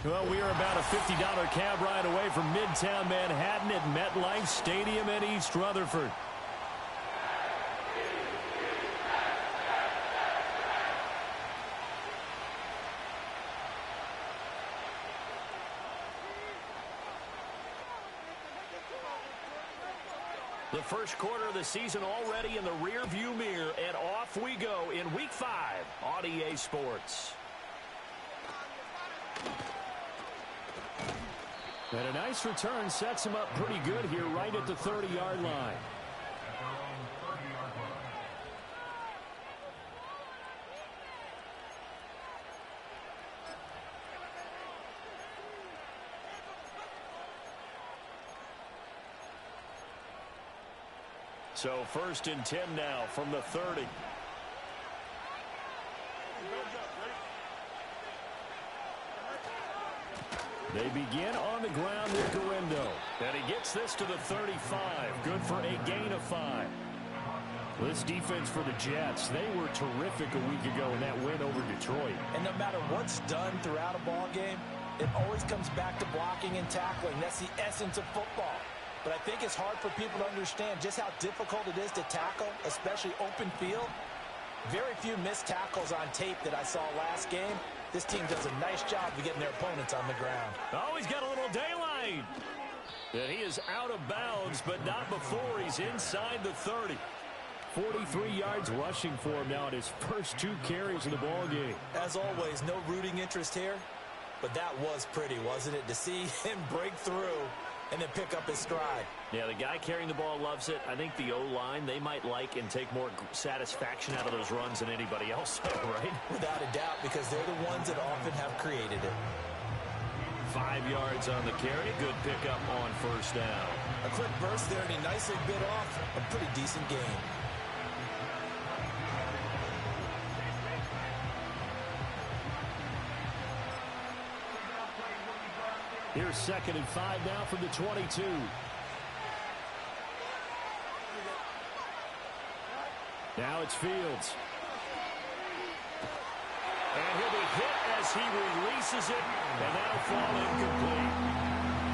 Well, we are about a $50 cab ride away from Midtown Manhattan at MetLife Stadium in East Rutherford. The first quarter of the season already in the rearview mirror, and off we go in Week 5 on EA Sports. And a nice return sets him up pretty good here right at the 30-yard line. So 1st and 10 now from the 30. They begin on the ground with Guerendo. And he gets this to the 35. Good for a gain of 5. This defense for the Jets, they were terrific a week ago in that win over Detroit. And no matter what's done throughout a ball game, it always comes back to blocking and tackling. That's the essence of football. But I think it's hard for people to understand just how difficult it is to tackle, especially open field. Very few missed tackles on tape that I saw last game. This team does a nice job of getting their opponents on the ground. Oh, he's got a little daylight. And he is out of bounds, but not before he's inside the 30. 43 yards rushing for him now at his first 2 carries of the ball game. As always, no rooting interest here. But that was pretty, wasn't it? To see him break through and then pick up his stride. Yeah, the guy carrying the ball loves it. I think the O-line, they might like and take more satisfaction out of those runs than anybody else, right? Without a doubt, because they're the ones that often have created it. 5 yards on the carry. Good pickup on 1st down. A quick burst there, and he nicely bit off a pretty decent gain. Here's 2nd and 5 now from the 22. Now it's Fields. And he'll be hit as he releases it, and that'll fall incomplete.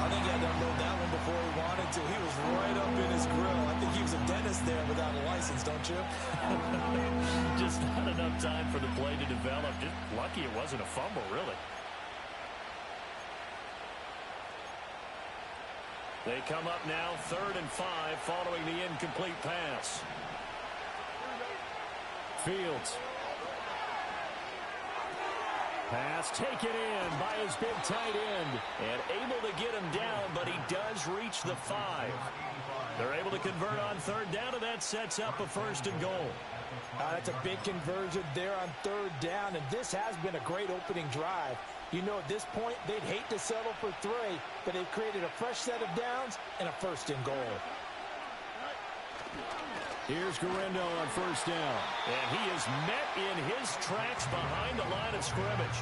I think he had to unload that one before he wanted to. He was right up in his grill. I think he was a dentist there without a license, don't you? Just not enough time for the play to develop. Just lucky it wasn't a fumble, really. They come up now 3rd and 5 following the incomplete pass. Fields. Pass taken in by his big tight end. And able to get him down, but he does reach the 5. They're able to convert on 3rd down, and that sets up a 1st and goal. That's a big conversion there on 3rd down, and this has been a great opening drive. You know, at this point, they'd hate to settle for 3, but they've created a fresh set of downs and a 1st and goal. Here's Guerendo on 1st down. And he is met in his tracks behind the line of scrimmage.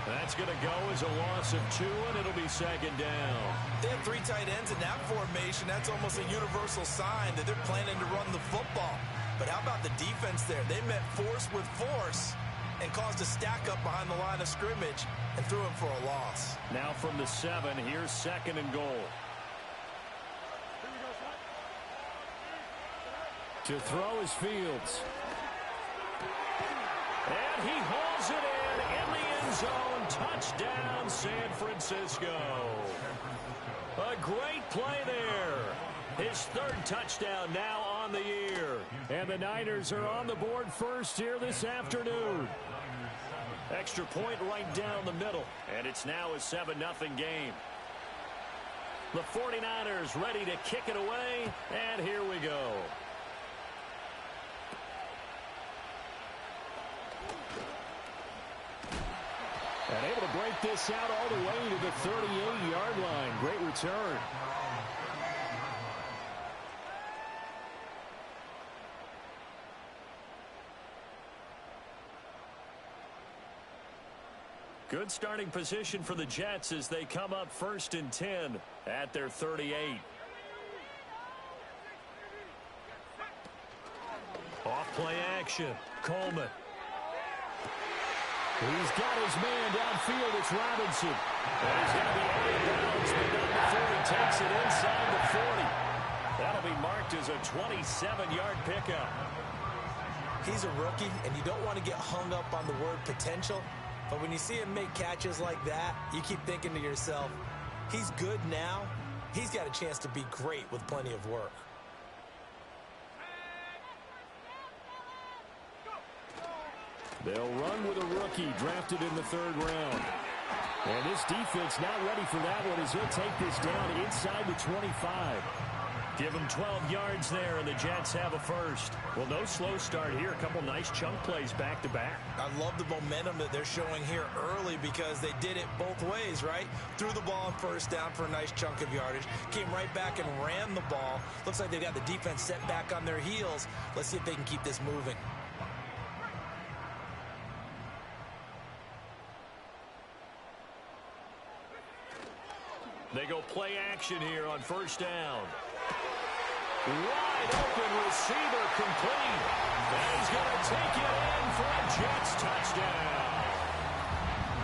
That's going to go as a loss of 2, and it'll be 2nd down. They have 3 tight ends in that formation. That's almost a universal sign that they're planning to run the football. But how about the defense there? They met force with force and caused a stack up behind the line of scrimmage and threw him for a loss. Now from the 7, here's 2nd and goal. To throw is Fields. And he hauls it in the end zone. Touchdown, San Francisco. A great play there. His 3rd touchdown now on the year. And the Niners are on the board first here this afternoon. Extra point right down the middle. And it's now a 7-0 game. The 49ers ready to kick it away. And here we go. And able to break this out all the way to the 38-yard line. Great return. Good starting position for the Jets as they come up 1st and 10 at their 38. Off play action. Coleman. He's got his man downfield. It's Robinson. And he's going to be out of bounds, but not before he takes it inside the 40. That'll be marked as a 27-yard pickup. He's a rookie, and you don't want to get hung up on the word potential. But when you see him make catches like that, you keep thinking to yourself, he's good now. He's got a chance to be great with plenty of work. They'll run with a rookie drafted in the 3rd round. And this defense not ready for that one as he'll take this down inside the 25. Give him 12 yards there, and the Jets have a first. Well, no slow start here. A couple nice chunk plays back-to-back. I love the momentum that they're showing here early because they did it both ways, right? Threw the ball on 1st down for a nice chunk of yardage. Came right back and ran the ball. Looks like they got the defense set back on their heels. Let's see if they can keep this moving. They go play action here on 1st down. Wide open receiver complete. And he's going to take it in for a Jets touchdown.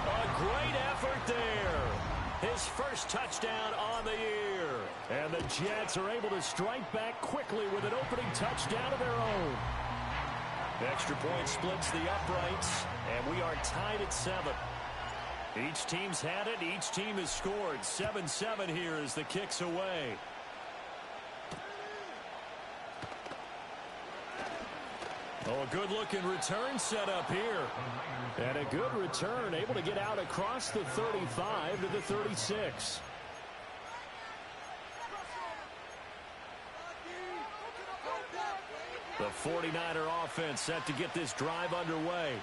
A great effort there. His first touchdown on the year. And the Jets are able to strike back quickly with an opening touchdown of their own. Extra point splits the uprights, and we are tied at 7. Each team's had it. Each team has scored. 7-7 here as the kick's away. Oh, a good-looking return set up here. And a good return, able to get out across the 35 to the 36. The 49er offense set to get this drive underway.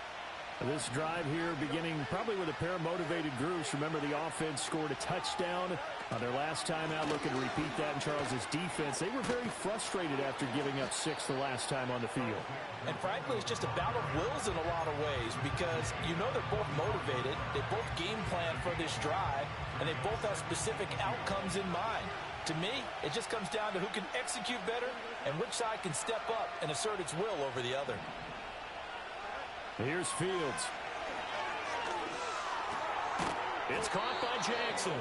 This drive here beginning probably with a pair of motivated groups. Remember, the offense scored a touchdown on their last time out, looking to repeat that in Charles's defense. They were very frustrated after giving up 6 the last time on the field. And frankly, it's just a battle of wills in a lot of ways because you know they're both motivated. They both game plan for this drive, and they both have specific outcomes in mind. To me, it just comes down to who can execute better and which side can step up and assert its will over the other. Here's Fields. It's caught by Jackson.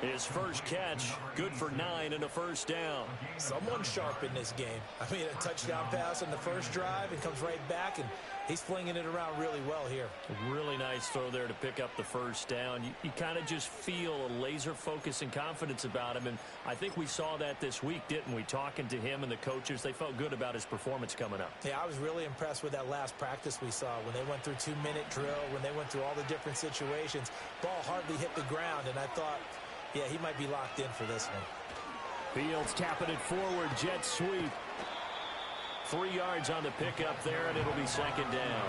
His first catch, good for 9 and a 1st down. Someone sharp in this game. I mean, a touchdown pass on the first drive and comes right back, and he's flinging it around really well here. A really nice throw there to pick up the 1st down. You kind of just feel a laser focus and confidence about him, and I think we saw that this week, didn't we? Talking to him and the coaches, they felt good about his performance coming up. Yeah, I was really impressed with that last practice we saw when they went through 2-minute drill, when they went through all the different situations. Ball hardly hit the ground, and I thought, yeah, he might be locked in for this one. Fields tapping it forward, jet sweep. 3 yards on the pickup there, and it'll be 2nd down.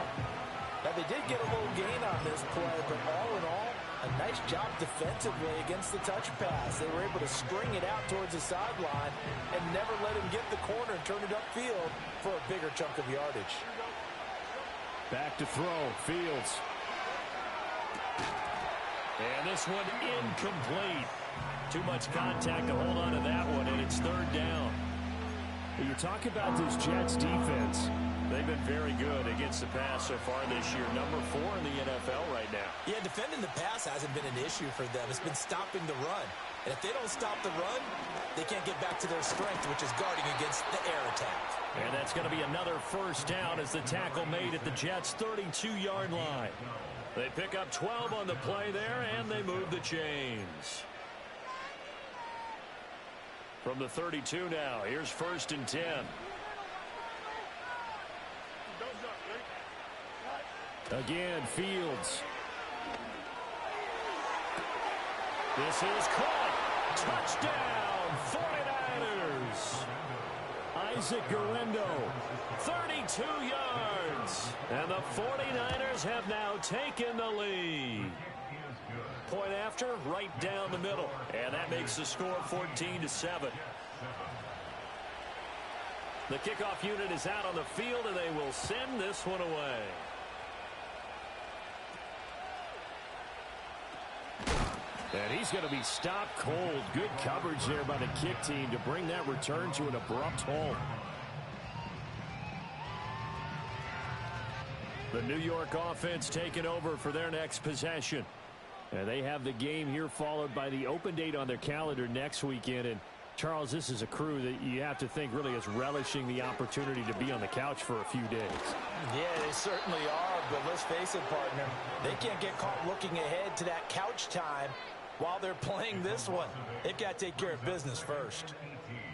Now, they did get a little gain on this play, but all in all, a nice job defensively against the touch pass. They were able to string it out towards the sideline and never let him get the corner and turn it upfield for a bigger chunk of yardage. Back to throw, Fields. And this one incomplete. Too much contact to hold on to that one, and it's 3rd down. You talk about this Jets defense. They've been very good against the pass so far this year. Number 4 in the NFL right now. Yeah, defending the pass hasn't been an issue for them. It's been stopping the run. And if they don't stop the run, they can't get back to their strength, which is guarding against the air attack. And that's going to be another 1st down as the tackle made at the Jets' 32-yard line. They pick up 12 on the play there, and they move the chains. From the 32 now, here's 1st and 10. Again, Fields. This is caught. Touchdown, 49ers. Isaac Guerendo, 32 yards. And the 49ers have now taken the lead. Point after, right down the middle. And that makes the score 14-7. The kickoff unit is out on the field, and they will send this one away. And he's going to be stopped cold. Good coverage there by the kick team to bring that return to an abrupt halt. The New York offense taking over for their next possession. And they have the game here followed by the open date on their calendar next weekend. And Charles, this is a crew that you have to think really is relishing the opportunity to be on the couch for a few days. Yeah, they certainly are, but let's face it, partner. They can't get caught looking ahead to that couch time while they're playing this one. They've got to take care of business first.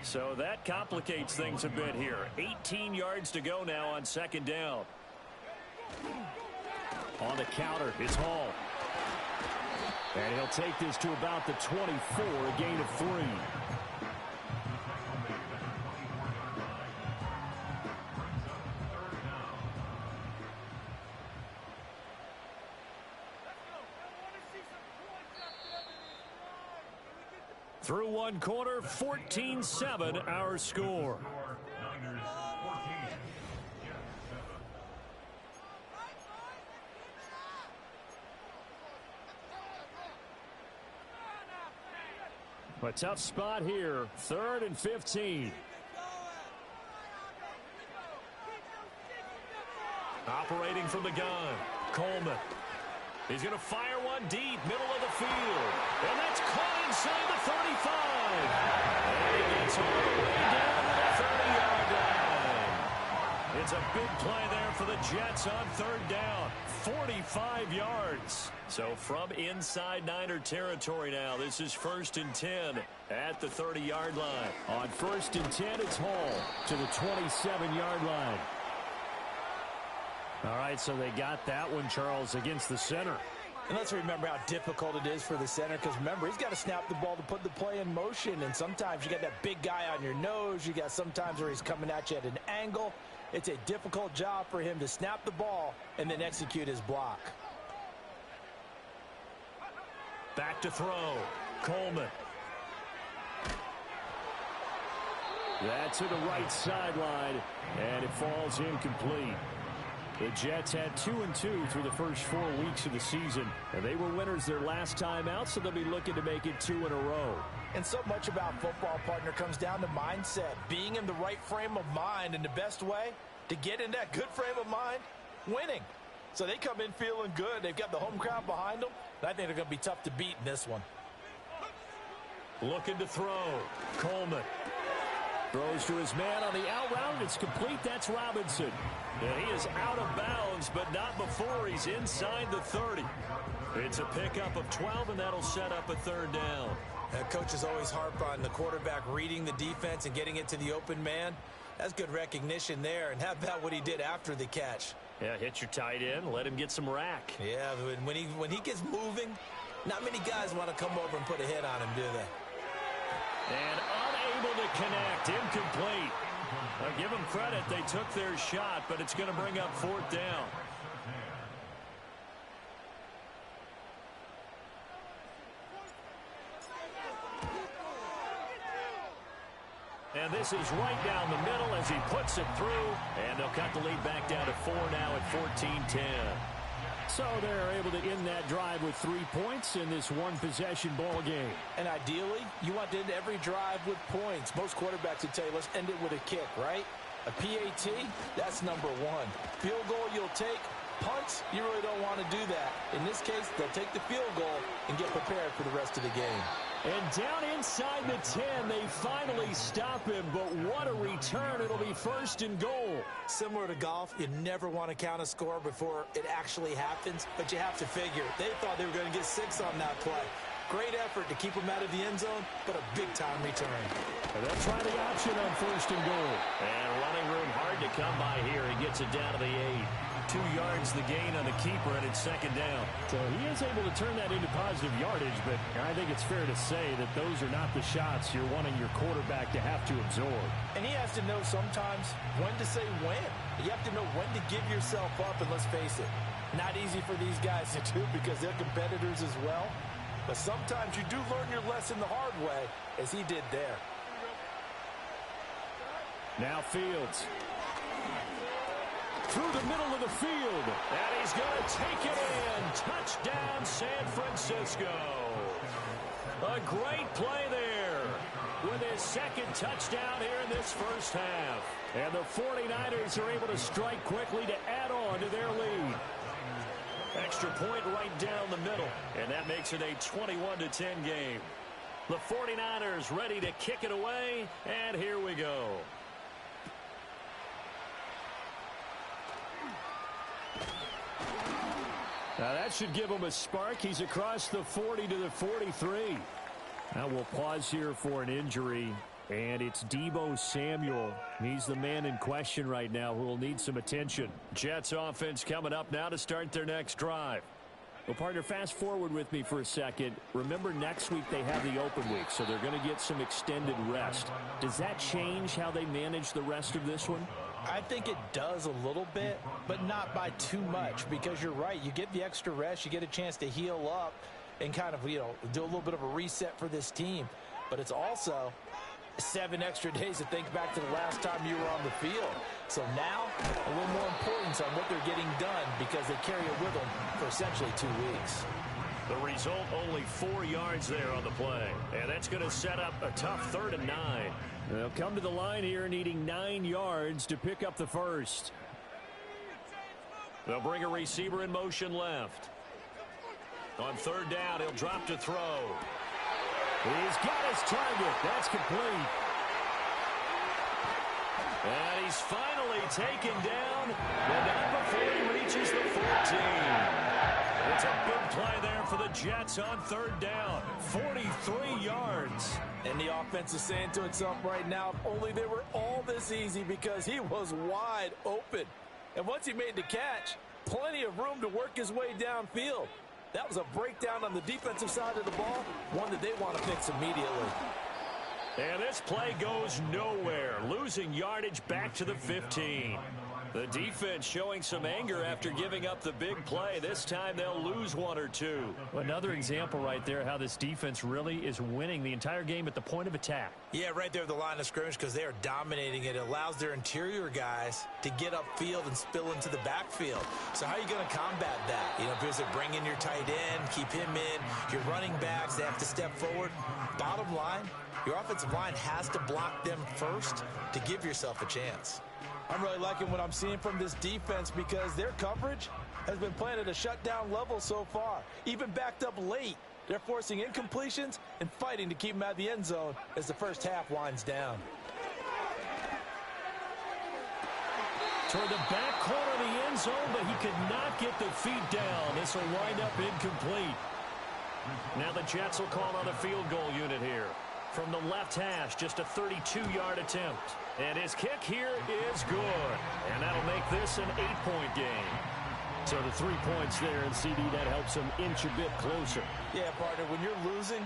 So that complicates things a bit here. 18 yards to go now on second down. On the counter, it's Hall. And he'll take this to about the 24, a gain of 3. Through one quarter, 14-7 our score. A tough spot here, 3rd and 15. Operating from the gun, Coleman. He's going to fire one deep, middle of the field. And that's caught inside the 35. And he gets all the way down to the 30-yard line. It's a big play there for the Jets on 3rd down. 45 yards. So from inside Niner territory now, this is 1st and 10 at the 30-yard line. On 1st and 10, it's Hall to the 27-yard line. All right, so they got that one, Charles, against the center. And let's remember how difficult it is for the center, because remember, he's got to snap the ball to put the play in motion, and sometimes you got that big guy on your nose. You got sometimes where he's coming at you at an angle. It's a difficult job for him to snap the ball and then execute his block. Back to throw, Coleman. That's to the right sideline, and it falls incomplete. The Jets had 2-2 through the first 4 weeks of the season, and they were winners their last time out, so they'll be looking to make it 2 in a row. And so much about football, partner, comes down to mindset, being in the right frame of mind, and the best way to get in that good frame of mind, winning. So they come in feeling good. They've got the home crowd behind them, and I think they're going to be tough to beat in this one. Looking to throw, Coleman. Throws to his man on the out route. It's complete. That's Robinson. And he is out of bounds, but not before he's inside the 30. It's a pickup of 12, and that'll set up a 3rd down. Coaches always harp on the quarterback reading the defense and getting it to the open man. That's good recognition there. And how about what he did after the catch? Yeah, hit your tight end, let him get some rack. Yeah, when he gets moving, not many guys want to come over and put a hit on him, do they? And unable to connect, incomplete. I'll give them credit, they took their shot, but it's going to bring up 4th down. And this is right down the middle as he puts it through, and they'll cut the lead back down to 4 now at 14-10. So they're able to end that drive with 3 points in this one-possession ball game. And ideally, you want to end every drive with points. Most quarterbacks would tell you, let's end it with a kick, right? A PAT, that's number 1. Field goal you'll take. Punts, you really don't want to do that. In this case, they'll take the field goal and get prepared for the rest of the game. And down inside the 10, they finally stop him, but what a return. It'll be 1st and goal. Similar to golf, you never want to count a score before it actually happens, but you have to figure. They thought they were going to get 6 on that play. Great effort to keep them out of the end zone, but a big-time return. And they'll try the option on 1st and goal. And running room hard to come by here. He gets it down to the 8. 2 yards the gain on the keeper, and it's 2nd down. So he is able to turn that into positive yardage, but I think it's fair to say that those are not the shots you're wanting your quarterback to have to absorb. And he has to know sometimes when to say when. You have to know when to give yourself up, and let's face it, not easy for these guys to do because they're competitors as well. But sometimes you do learn your lesson the hard way, as he did there. Now Fields. Through the middle of the field. And he's going to take it in. Touchdown, San Francisco. A great play there with his 2nd touchdown here in this first half. And the 49ers are able to strike quickly to add on to their lead. Extra point right down the middle, and that makes it a 21-10 game. The 49ers ready to kick it away, and here we go. Now that should give him a spark. He's across the 40 to the 43. Now we'll pause here for an injury, and it's Deebo Samuel. He's the man in question right now who will need some attention. Jets offense coming up now to start their next drive. Well, partner, fast forward with me for a second. Remember, next week they have the open week, so they're going to get some extended rest. Does that change how they manage the rest of this one? I think it does a little bit, but not by too much, because you're right. You get the extra rest, you get a chance to heal up and kind of, do a little bit of a reset for this team. But it's also 7 extra days to think back to the last time you were on the field. So now, a little more importance on what they're getting done because they carry it with them for essentially 2 weeks. The result, only 4 yards there on the play. And that's going to set up a tough 3rd and 9. They'll come to the line here needing 9 yards to pick up the first. They'll bring a receiver in motion left. On 3rd down, he'll drop to throw. He's got his target. That's complete. And he's finally taken down, but not before he reaches the 14. It's a big play there for the Jets on 3rd down. 43 yards. And the offense is saying to itself right now, if only they were all this easy, because he was wide open. And once he made the catch, plenty of room to work his way downfield. That was a breakdown on the defensive side of the ball, one that they want to fix immediately. And this play goes nowhere, losing yardage back to the 15. The defense showing some anger after giving up the big play. This time they'll lose 1 or 2. Another example right there how this defense really is winning the entire game at the point of attack. Yeah, right there at the line of scrimmage, because they are dominating it. It allows their interior guys to get upfield and spill into the backfield. So how are you going to combat that? Because they bring in your tight end, keep him in. Your running backs, they have to step forward. Bottom line, your offensive line has to block them first to give yourself a chance. I'm really liking what I'm seeing from this defense because their coverage has been playing at a shutdown level so far. Even backed up late, they're forcing incompletions and fighting to keep them out of the end zone as the first half winds down. Toward the back corner of the end zone, but he could not get the feet down. This will wind up incomplete. Now the Jets will call on a field goal unit here. From the left hash, just a 32-yard attempt. And his kick here is good. And that'll make this an 8-point game. So the 3 points there, and CD, that helps him inch a bit closer. Yeah, partner, when you're losing,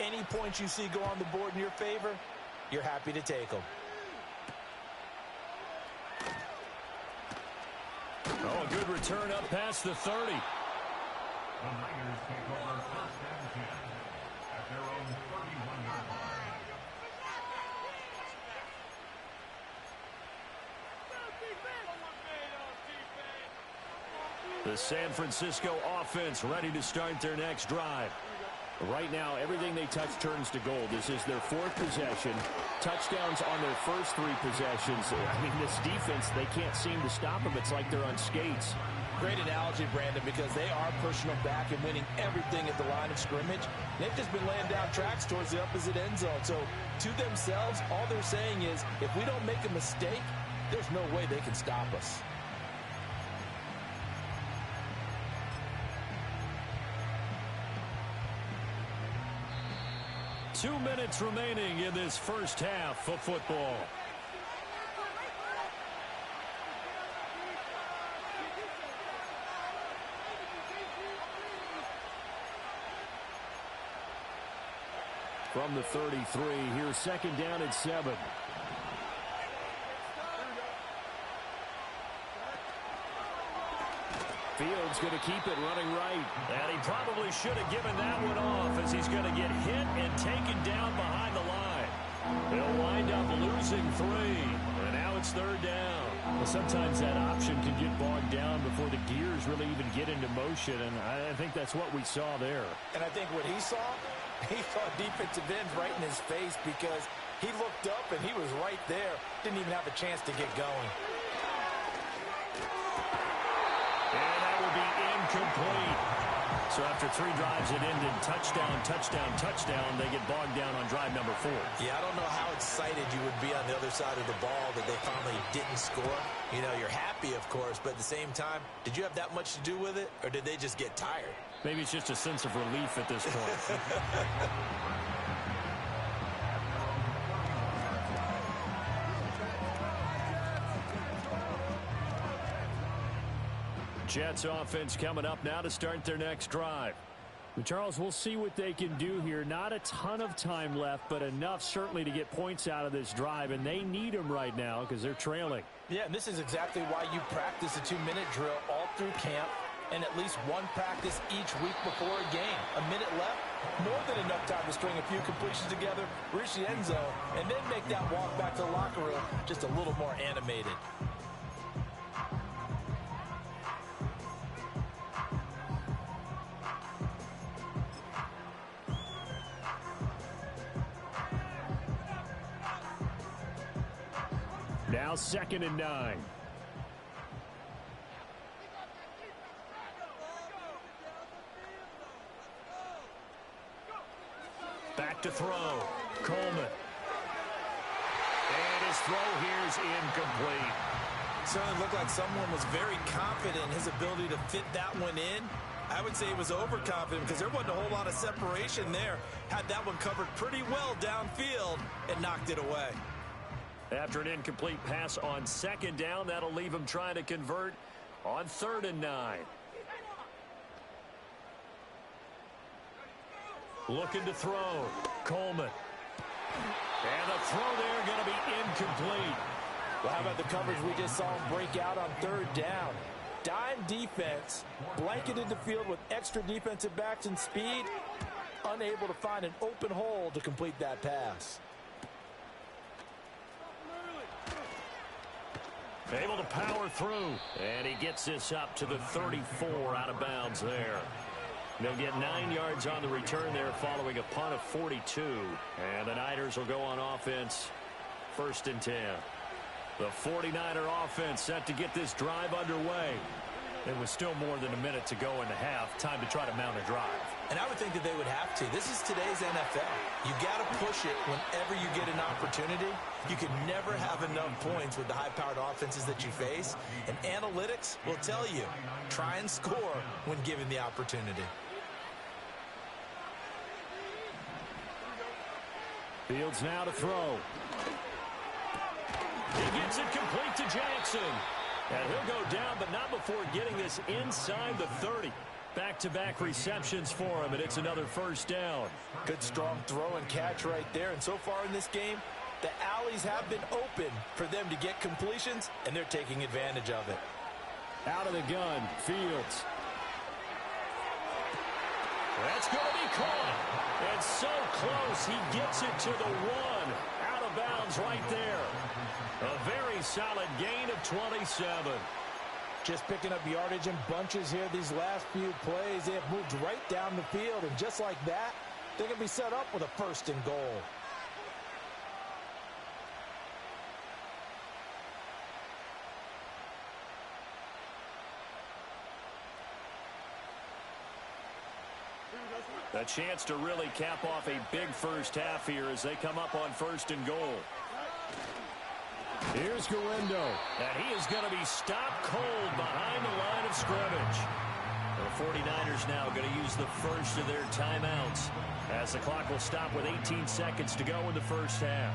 any points you see go on the board in your favor, you're happy to take them. Oh, a good return up past the 30. The Niners take over 1st and 10 at their own 31-yard line. The San Francisco offense ready to start their next drive. Right now, everything they touch turns to gold. This is their 4th possession. Touchdowns on their first 3 possessions. I mean, this defense, they can't seem to stop them. It's like they're on skates. Great analogy, Brandon, because they are pushing them back and winning everything at the line of scrimmage. They've just been laying down tracks towards the opposite end zone. So to themselves, all they're saying is, if we don't make a mistake, there's no way they can stop us. Two minutes remaining in this first half of football. From the 33, here's 2nd down and 7. Fields going to keep it running right. And he probably should have given that one off as he's going to get hit and taken down behind the line. They'll wind up losing 3. And now it's 3rd down. Well, sometimes that option can get bogged down before the gears really even get into motion, and I think that's what we saw there. And I think what he saw defensive ends right in his face because he looked up and he was right there. Didn't even have a chance to get going. And that will be incomplete. So after 3 drives that ended touchdown, touchdown, touchdown, they get bogged down on drive number 4. Yeah, I don't know how excited you would be on the other side of the ball that they finally didn't score. You know, you're happy, of course, but at the same time, did you have that much to do with it, or did they just get tired? Maybe it's just a sense of relief at this point. Jets offense coming up now to start their next drive. Charles, we'll see what they can do here. Not a ton of time left, but enough certainly to get points out of this drive, and they need them right now because they're trailing. Yeah, and this is exactly why you practice a 2-minute drill all through camp and at least one practice each week before a game. A minute left, more than enough time to string a few completions together, reach the end zone, and then make that walk back to the locker room just a little more animated. Now 2nd and 9. Back to throw. Coleman. And his throw here is incomplete. Certainly looked like someone was very confident in his ability to fit that one in. I would say he was overconfident because there wasn't a whole lot of separation there. Had that one covered pretty well downfield and knocked it away. After an incomplete pass on 2nd down, that'll leave him trying to convert on 3rd and 9. Looking to throw. Coleman. And the throw there going to be incomplete. Well, how about the coverage we just saw him break out on 3rd down? Dime defense, blanketed the field with extra defensive backs and speed, unable to find an open hole to complete that pass. Able to power through. And he gets this up to the 34 out of bounds there. They'll get 9 yards on the return there following a punt of 42. And the Niners will go on offense 1st and 10. The 49er offense set to get this drive underway. It was still more than a minute to go in the half. Time to try to mount a drive. And I would think that they would have to. This is today's NFL. You got to push it whenever you get an opportunity. You can never have enough points with the high-powered offenses that you face. And analytics will tell you, try and score when given the opportunity. Fields now to throw. He gets it complete to Jackson. And he'll go down, but not before getting this inside the 30. Back-to-back receptions for him, and it's another 1st down. Good strong throw and catch right there. And so far in this game, the alleys have been open for them to get completions, and they're taking advantage of it. Out of the gun, Fields. That's going to be caught. And so close, he gets it to the 1. Out of bounds right there. A very solid gain of 27. Just picking up yardage in bunches here these last few plays. They have moved right down the field, and just like that, they can be set up with a 1st and goal. A chance to really cap off a big first half here as they come up on 1st and goal. Here's Guendo. And he is going to be stopped cold behind the line of scrimmage. The 49ers now going to use the first of their timeouts as the clock will stop with 18 seconds to go in the first half.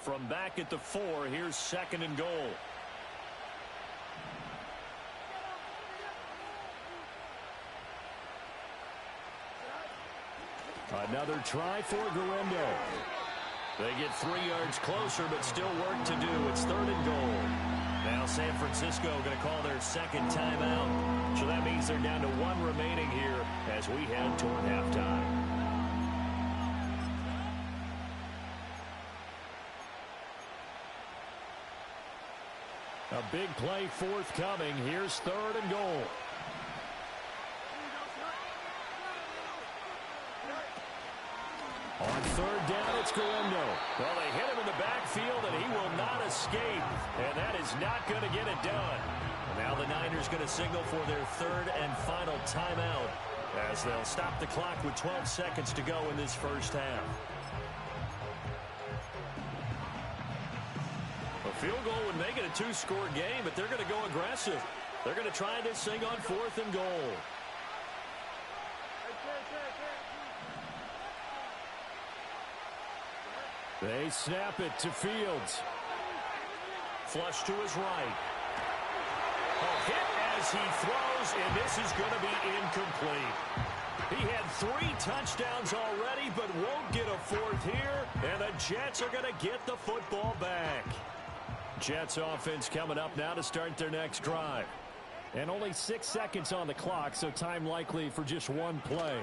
From back at the 4, here's 2nd and goal. Another try for Guendo. They get 3 yards closer, but still work to do. It's 3rd and goal. Now San Francisco going to call their 2nd timeout. So that means they're down to 1 remaining here as we head toward halftime. A big play forthcoming. Here's 3rd and goal. On 3rd down, it's Guerendo. Well, they hit him in the backfield, and he will not escape. And that is not going to get it done. And now the Niners going to signal for their 3rd and final timeout as they'll stop the clock with 12 seconds to go in this first half. A field goal would make it a 2-score game, but they're going to go aggressive. They're going to try this thing on 4th and goal. They snap it to Fields. Flush to his right. A hit as he throws, and this is going to be incomplete. He had 3 touchdowns already, but won't get a 4th here, and the Jets are going to get the football back. Jets offense coming up now to start their next drive. And only 6 seconds on the clock, so time likely for just 1 play.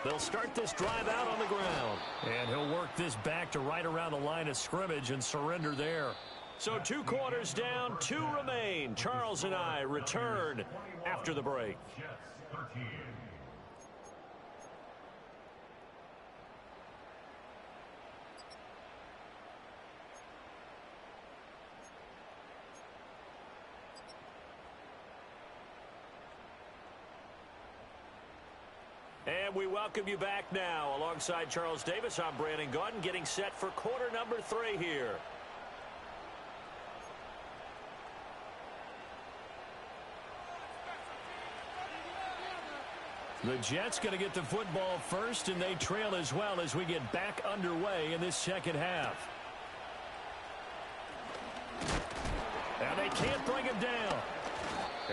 They'll start this drive out on the ground. And he'll work this back to right around the line of scrimmage and surrender there. So 2 quarters down, 2 remain. Charles and I return after the break. And we welcome you back now. Alongside Charles Davis, I'm Brandon Gaudin, getting set for quarter number 3 here. The Jets going to get the football first, and they trail as well as we get back underway in this second half. And they can't bring him down.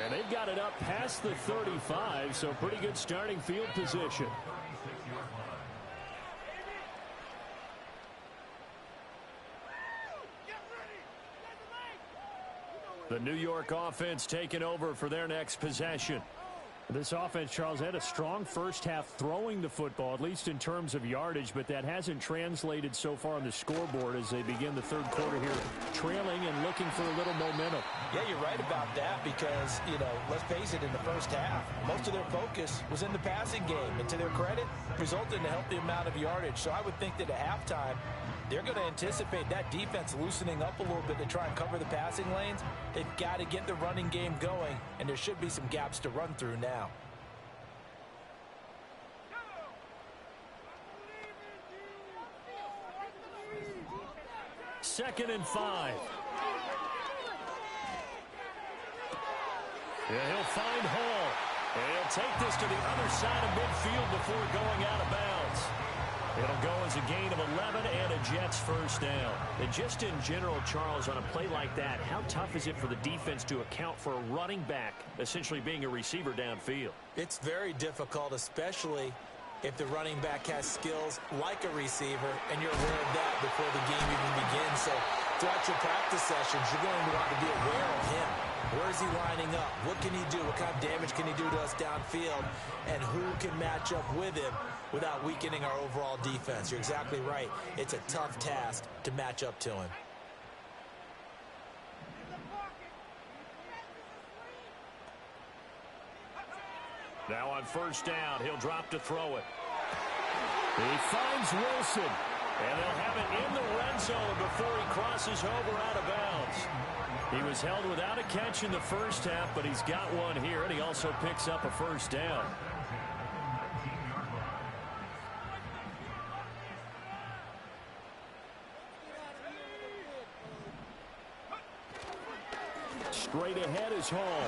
And they've got it up past the 35, so pretty good starting field position. The New York offense taking over for their next possession. This offense, Charles, had a strong first half throwing the football, at least in terms of yardage, but that hasn't translated so far on the scoreboard as they begin the 3rd quarter here, trailing and looking for a little momentum. Yeah, you're right about that because, let's face it, in the first half, most of their focus was in the passing game. And to their credit, resulted in a healthy amount of yardage. So I would think that at halftime, they're going to anticipate that defense loosening up a little bit to try and cover the passing lanes. They've got to get the running game going, and there should be some gaps to run through now. 2nd and 5. Yeah, he'll find Hall. And he'll take this to the other side of midfield before going out of bounds. It'll go as a gain of 11 and a Jets first down. And just in general, Charles, on a play like that, how tough is it for the defense to account for a running back essentially being a receiver downfield? It's very difficult, especially if the running back has skills like a receiver, and you're aware of that before the game even begins. So throughout your practice sessions, you're going to want to be aware of him. Where is he lining up? What can he do? What kind of damage can he do to us downfield? And who can match up with him without weakening our overall defense? You're exactly right. It's a tough task to match up to him. Now on first down, he'll drop to throw it. He finds Wilson. And they'll have it in the red zone before he crosses over out of bounds. He was held without a catch in the first half, but he's got one here, and he also picks up a first down. Straight ahead is Hall.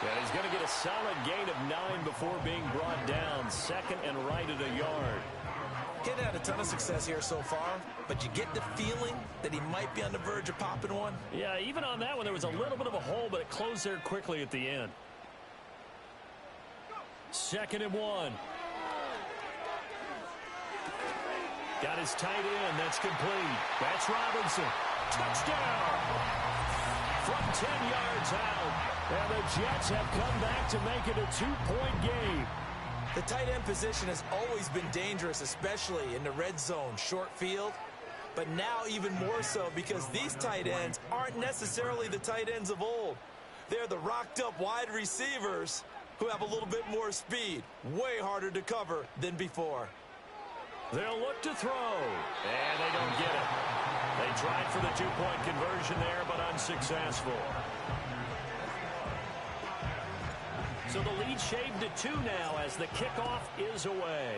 And he's going to get a solid gain of 9 before being brought down. 2nd and right at a yard. He had a ton of success here so far, but you get the feeling that he might be on the verge of popping one. Yeah, even on that one, there was a little bit of a hole, but it closed there quickly at the end. 2nd and 1. Got his tight end. That's complete. That's Robinson. Touchdown! From 10 yards out. And the Jets have come back to make it a 2-point game. The tight end position has always been dangerous, especially in the red zone, short field. But now even more so because these tight ends aren't necessarily the tight ends of old. They're the rocked-up wide receivers who have a little bit more speed. Way harder to cover than before. They'll look to throw, and they don't get it. They tried for the two-point conversion there, but unsuccessful. So the lead shaved to 2 now as the kickoff is away.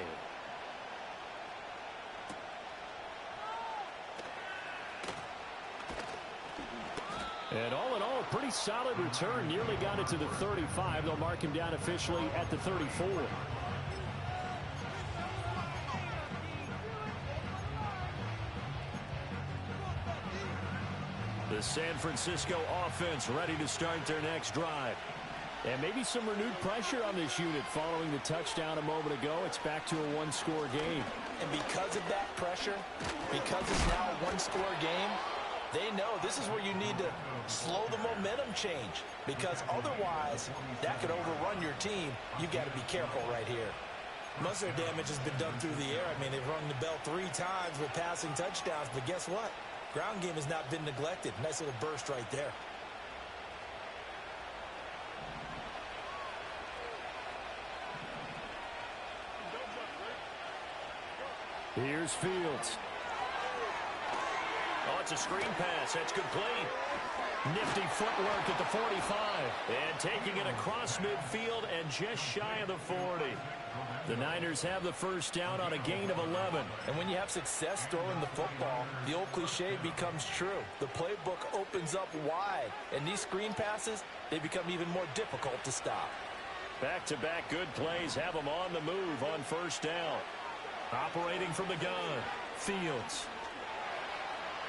And all in all, pretty solid return. Nearly got it to the 35. They'll mark him down officially at the 34. The San Francisco offense ready to start their next drive. And maybe some renewed pressure on this unit following the touchdown a moment ago. It's back to a one-score game. And because of that pressure, because it's now a one-score game, they know this is where you need to slow the momentum change, because otherwise that could overrun your team. You've got to be careful right here. Most of their damage has been done through the air. I mean, they've rung the bell 3 times with passing touchdowns, but guess what? Ground game has not been neglected. Nice little burst right there. Here's Fields. Oh, it's a screen pass. That's complete. Nifty footwork at the 45. And taking it across midfield and just shy of the 40. The Niners have the first down on a gain of 11. And when you have success throwing the football, the old cliche becomes true. The playbook opens up wide. And these screen passes, they become even more difficult to stop. Back-to-back good plays have them on the move on first down. Operating from the gun, Fields.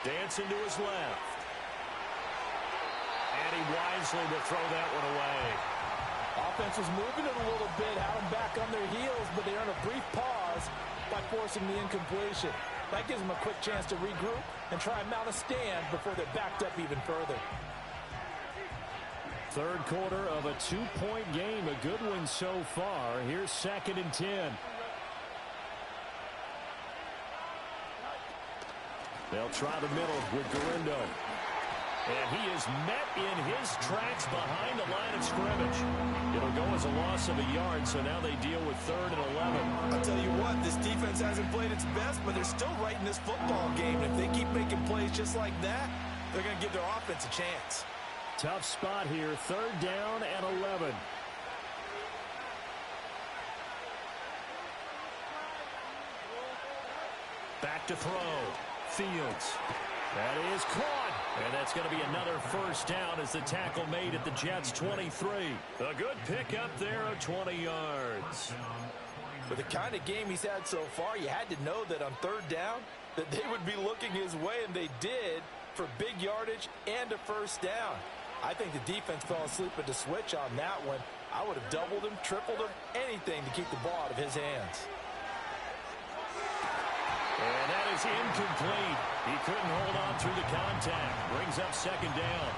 Dancing to his left. And he wisely will throw that one away. Offense was moving it a little bit, had them back on their heels, but they earned a brief pause by forcing the incompletion. That gives them a quick chance to regroup and try and mount a stand before they're backed up even further. Third quarter of a 2-point game. A good one so far. Here's 2nd and 10. They'll try the middle with Gurindo. And he is met in his tracks behind the line of scrimmage. It'll go as a loss of a yard, so now they deal with 3rd and 11. I'll tell you what, this defense hasn't played its best, but they're still right in this football game. And if they keep making plays just like that, they're going to give their offense a chance. Tough spot here. 3rd down and 11. Back to throw. Fields. That is caught. And that's going to be another first down as the tackle made at the Jets' 23. A good pickup there of 20 yards. With the kind of game he's had so far, you had to know that on 3rd down that they would be looking his way, and they did, for big yardage and a first down. I think the defense fell asleep at the switch on that one. I would have doubled him, tripled him, anything to keep the ball out of his hands. And that is incomplete. He couldn't hold on through the contact. Brings up 2nd down.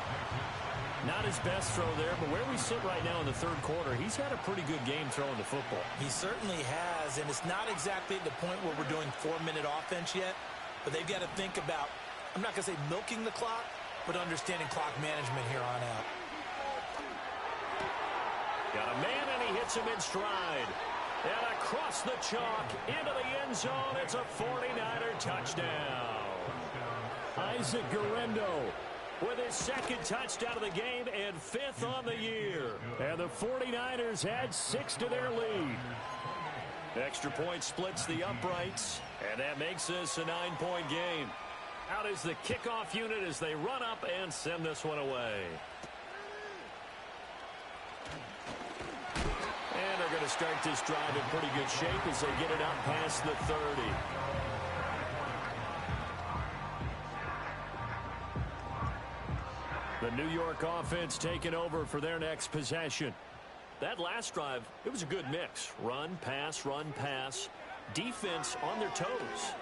Not his best throw there, but where we sit right now in the 3rd quarter, he's had a pretty good game throwing the football. He certainly has, and it's not exactly at the point where we're doing 4-minute offense yet, but they've got to think about, I'm not going to say milking the clock, but understanding clock management here on out. Got a man, and he hits him in stride. And across the chalk, into the end zone, it's a 49er touchdown. Isaac Gurindo with his 2nd touchdown of the game and 5th on the year. And the 49ers add 6 to their lead. Extra point splits the uprights, and that makes this a 9-point game. Out is the kickoff unit as they run up and send this one away. And they're going to start this drive in pretty good shape as they get it up past the 30. The New York offense taking over for their next possession. That last drive, it was a good mix. Run, pass, defense on their toes.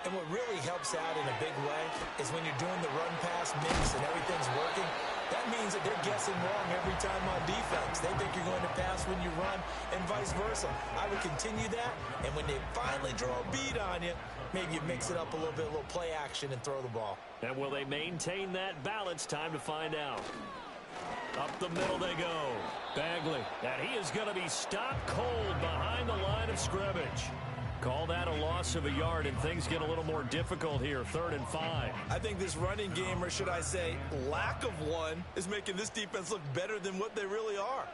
And what really helps out in a big way is when you're doing the run-pass mix and everything's working, that means that They're guessing wrong every time on defense. They think you're going to pass when you run and vice versa. I would continue that, and when they finally draw a bead on you, maybe you mix it up a little bit, a little play action, and throw the ball. And will they maintain that balance? Time to find out. Up the middle they go. Bagley. And he is going to be stopped cold behind the line of scrimmage. Call that a loss of a yard, and things get a little more difficult here. 3rd and 5. I think this running game, or should I say lack of one, is making this defense look better than what they really are.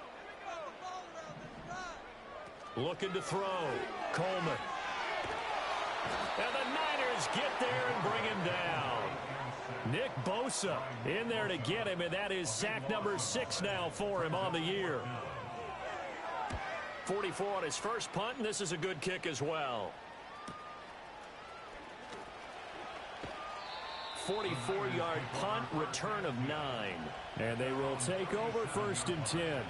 Looking to throw. Coleman. And the Niners get there and bring him down. Nick Bosa in there to get him, and that is sack number 6 now for him on the year. 44 on his first punt, and this is a good kick as well. 44-yard punt, return of 9. And they will take over 1st and 10.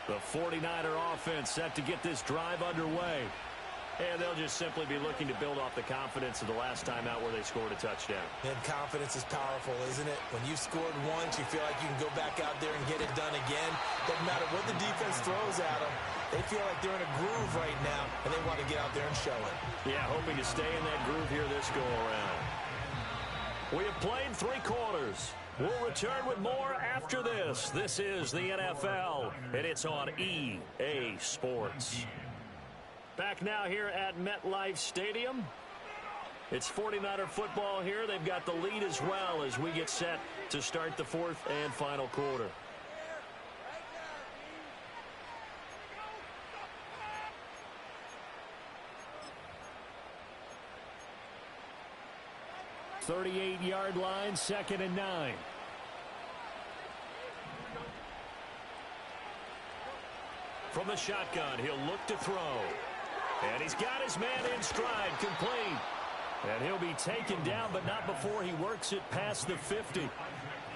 The 49er offense set to get this drive underway. And they'll just simply be looking to build off the confidence of the last time out where they scored a touchdown. And confidence is powerful, isn't it? When you've scored once, you feel like you can go back out there and get it done again. Doesn't matter what the defense throws at them. They feel like they're in a groove right now, and they want to get out there and show it. Yeah, hoping to stay in that groove here this go-around. We have played 3 quarters. We'll return with more after this. This is the NFL, and it's on EA Sports. Back now here at MetLife Stadium. It's 49er football here. They've got the lead as well as we get set to start the 4th and final quarter. .38-yard line, 2nd and 9. From the shotgun, he'll look to throw. And he's got his man in stride, complete. And he'll be taken down, but not before he works it past the 50.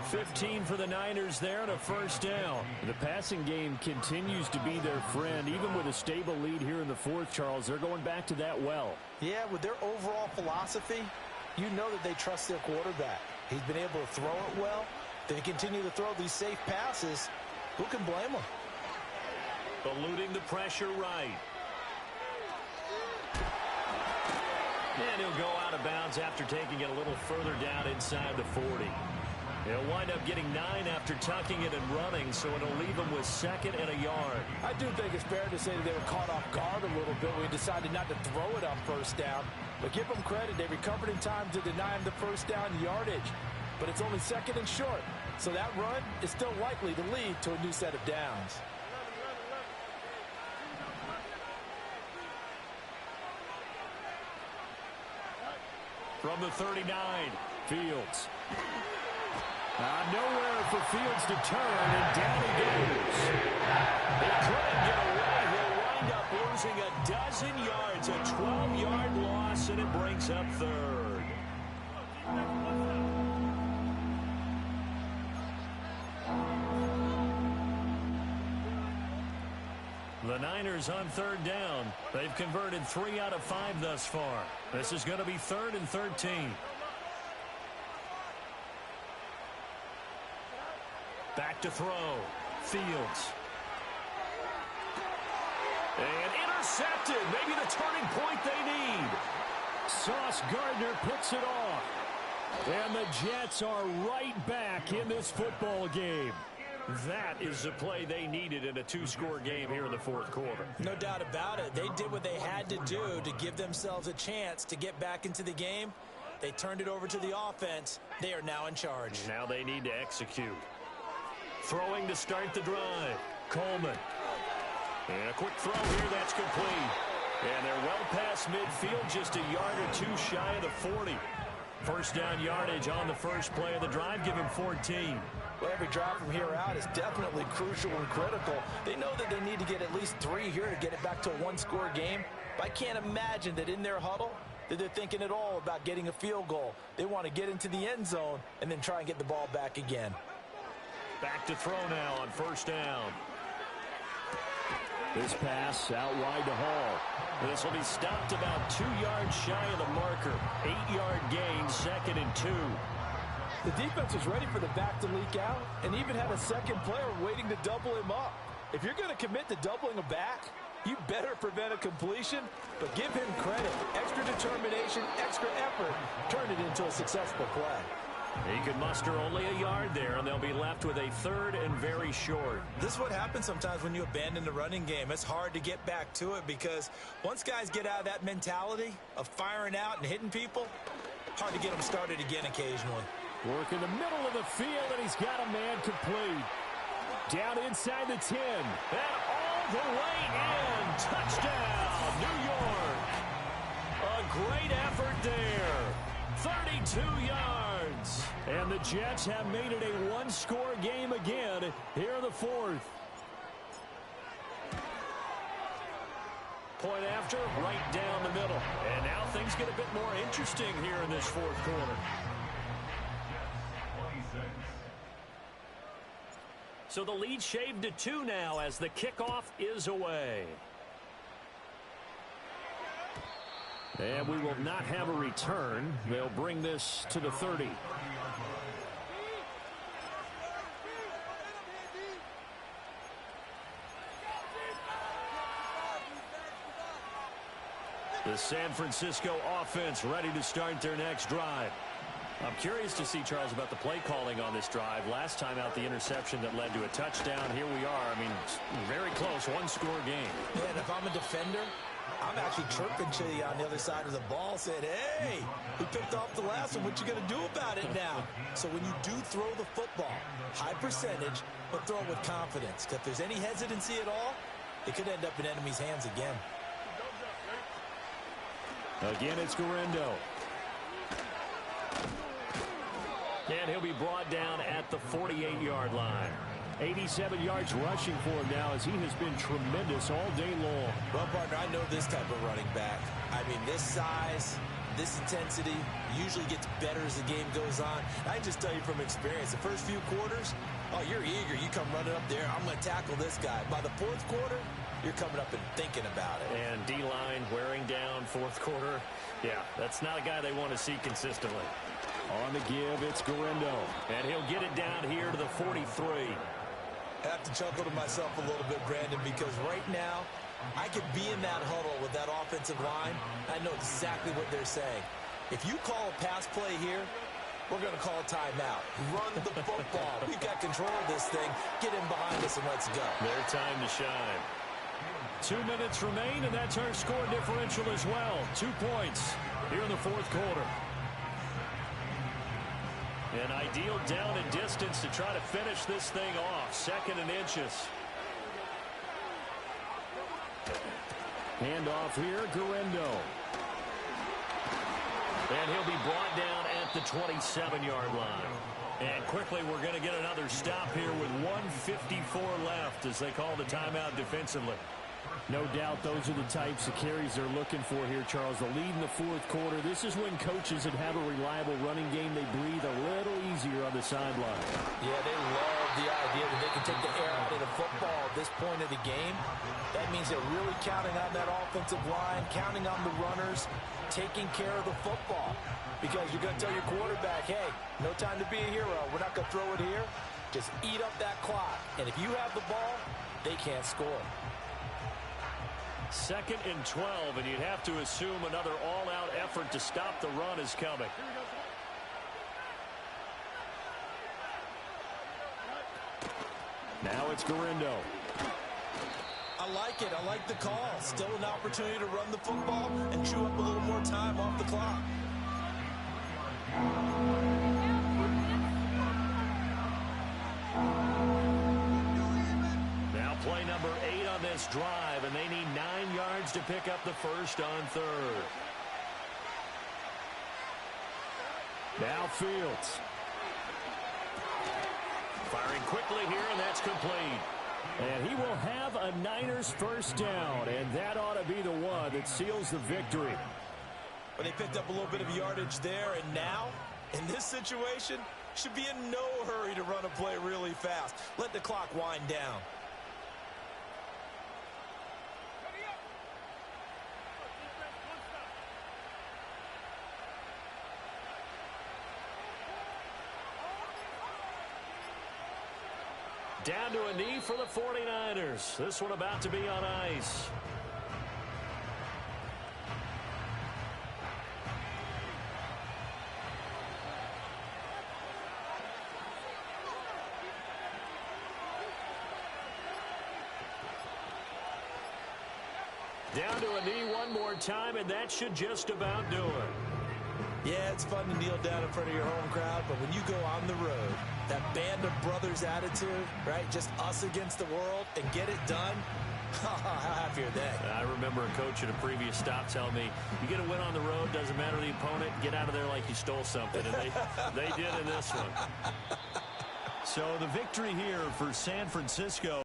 15 for the Niners there and a 1st down. The passing game continues to be their friend. Even with a stable lead here in the 4th, Charles, they're going back to that well. Yeah, with their overall philosophy, you know that they trust their quarterback. He's been able to throw it well. They continue to throw these safe passes. Who can blame them? Eluding the pressure right. And he'll go out of bounds after taking it a little further down inside the 40. He'll wind up getting 9 after tucking it and running, so it'll leave him with 2nd and a yard. I do think it's fair to say that they were caught off guard a little bit when we decided not to throw it on 1st down. But give them credit. They recovered in time to deny him the 1st down yardage. But it's only 2nd and short. So that run is still likely to lead to a new set of downs. From the 39, Fields. Nowhere for Fields to turn, and down he goes. He couldn't get away. He'll wind up losing a dozen yards, a 12-yard loss, and it brings up 3rd. The Niners on 3rd down. They've converted 3 out of 5 thus far. This is going to be 3rd and 13. Back to throw. Fields. And intercepted. Maybe the turning point they need. Sauce Gardner picks it off. And the Jets are right back in this football game. That is the play they needed in a 2-score game here in the 4th quarter. No doubt about it. They did what they had to do to give themselves a chance to get back into the game. They turned it over to the offense. They are now in charge. Now they need to execute. Throwing to start the drive. Coleman. And a quick throw here. That's complete. And they're well past midfield, just a yard or 2 shy of the 40. 1st down yardage on the first play of the drive. Give him 14. Well, every drive from here out is definitely crucial and critical. They know that they need to get at least 3 here to get it back to a 1-score game. But I can't imagine that in their huddle that they're thinking at all about getting a field goal. They want to get into the end zone and then try and get the ball back again. Back to throw now on 1st down. This pass out wide to Hall. This will be stopped about 2 yards shy of the marker. 8-yard gain. 2nd and 2. The defense was ready for the back to leak out and even had a second player waiting to double him up. If you're going to commit to doubling a back, you better prevent a completion, but give him credit. Extra determination, extra effort, turned it into a successful play. He could muster only a yard there, and they'll be left with a 3rd and very short. This is what happens sometimes when you abandon the running game. It's hard to get back to it because once guys get out of that mentality of firing out and hitting people, hard to get them started again occasionally. Work in the middle of the field, and he's got a man complete. Down inside the 10. And all the way in. Touchdown, New York. A great effort there. 32 yards. And the Jets have made it a one-score game again here in the 4th. Point after, right down the middle. And now things get a bit more interesting here in this 4th quarter. So the lead shaved to 2 now as the kickoff is away. And we will not have a return. They'll bring this to the 30. The San Francisco offense ready to start their next drive. I'm curious to see, Charles, about the play calling on this drive. Last time out, the interception that led to a touchdown. Here we are. I mean, very close, one-score game. Yeah, and if I'm a defender, I'm actually chirping to you on the other side of the ball, saying, hey, we picked off the last one. What you going to do about it now? So when you do throw the football, high percentage, but throw it with confidence. Because if there's any hesitancy at all, it could end up in enemy's hands again. Again, it's Guerendo. And he'll be brought down at the 48-yard line. 87 yards rushing for him now as he has been tremendous all day long. Well, partner, I know this type of running back. I mean, this size, this intensity usually gets better as the game goes on. I just tell you from experience, the first few quarters, oh, you're eager. You come running up there. I'm going to tackle this guy. By the 4th quarter, you're coming up and thinking about it. And D-line wearing down 4th quarter. Yeah, that's not a guy they want to see consistently. On the give, it's Guerendo. And he'll get it down here to the 43. I have to chuckle to myself a little bit, Brandon, because right now, I could be in that huddle with that offensive line. I know exactly what they're saying. If you call a pass play here, we're going to call a timeout. Run the football. We've got control of this thing. Get in behind us and let's go. Their time to shine. 2 minutes remain, and that's our score differential as well. 2 points here in the 4th quarter. An ideal down and distance to try to finish this thing off. 2nd and inches. Handoff here, Guerendo. And he'll be brought down at the 27-yard line. And quickly, we're going to get another stop here with 1:54 left as they call the timeout defensively. No doubt those are the types of carries they're looking for here, Charles. The lead in the 4th quarter. This is when coaches that have a reliable running game, they breathe a little easier on the sideline. Yeah, they love the idea that they can take the air out of the football at this point of the game. That means they're really counting on that offensive line, counting on the runners, taking care of the football. Because you're going to tell your quarterback, hey, no time to be a hero. We're not going to throw it here. Just eat up that clock. And if you have the ball, they can't score. 2nd and 12, and you'd have to assume another all-out effort to stop the run is coming. Now it's Guerendo. I like it. I like the call. Still an opportunity to run the football and chew up a little more time off the clock. Now play number 8 on this drive, and they need 9 yards to pick up the first on 3rd. Now Fields. Firing quickly here, and that's complete. And he will have a Niners first down, and that ought to be the one that seals the victory. But they picked up a little bit of yardage there, and now, in this situation, should be in no hurry to run a play really fast. Let the clock wind down. Down to a knee for the 49ers. This one about to be on ice. Down to a knee one more time, and that should just about do it. Yeah, it's fun to kneel down in front of your home crowd, but when you go on the road, that band of brothers attitude, right, just us against the world, and get it done, how happy are they? I remember a coach at a previous stop telling me, you get a win on the road, doesn't matter the opponent, get out of there like you stole something, and they did in this one. So the victory here for San Francisco.